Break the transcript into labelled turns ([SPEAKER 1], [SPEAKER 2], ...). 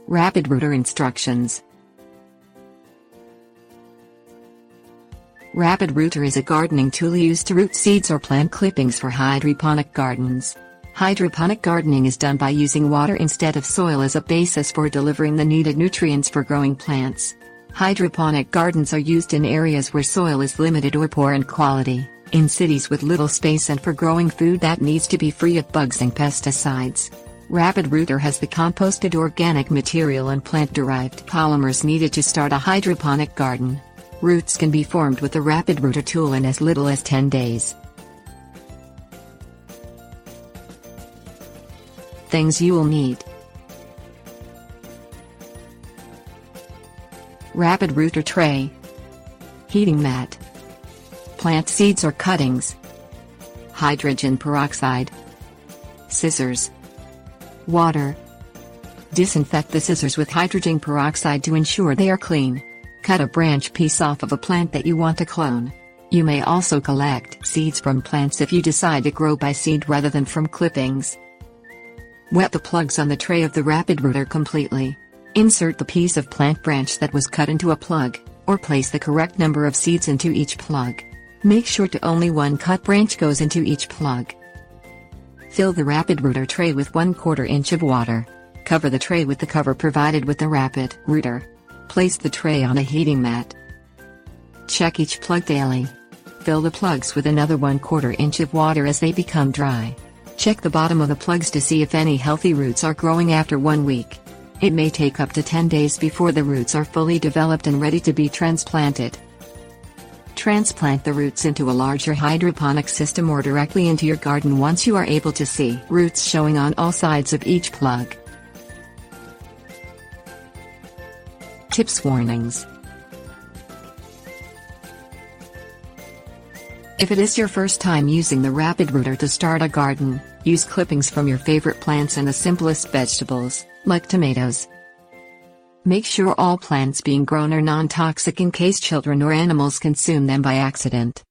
[SPEAKER 1] Rapid Rooter Instructions. Rapid Rooter is a gardening tool used to root seeds or plant clippings for hydroponic gardens. Hydroponic gardening is done by using water instead of soil as a basis for delivering the needed nutrients for growing plants. Hydroponic gardens are used in areas where soil is limited or poor in quality, in cities with little space, and for growing food that needs to be free of bugs and pesticides. Rapid Rooter has the composted organic material and plant-derived polymers needed to start a hydroponic garden. Roots can be formed with the Rapid Rooter tool in as little as 10 days. Things you will need: Rapid Rooter tray, heating mat, plant seeds or cuttings, hydrogen peroxide, scissors, water. Disinfect the scissors with hydrogen peroxide to ensure they are clean. Cut a branch piece off of a plant that you want to clone. You may also collect seeds from plants if you decide to grow by seed rather than from clippings. Wet the plugs on the tray of the Rapid Rooter completely. Insert the piece of plant branch that was cut into a plug, or place the correct number of seeds into each plug. Make sure to only one cut branch goes into each plug. Fill the Rapid Rooter tray with 1/4 inch of water. Cover the tray with the cover provided with the Rapid Rooter. Place the tray on a heating mat. Check each plug daily. Fill the plugs with another 1/4 inch of water as they become dry. Check the bottom of the plugs to see if any healthy roots are growing after 1 week. It may take up to 10 days before the roots are fully developed and ready to be transplanted. Transplant the roots into a larger hydroponic system or directly into your garden once you are able to see roots showing on all sides of each plug. Tips: Warnings. If it is your first time using the Rapid Rooter to start a garden, use clippings from your favorite plants and the simplest vegetables, like tomatoes. Make sure all plants being grown are non-toxic in case children or animals consume them by accident.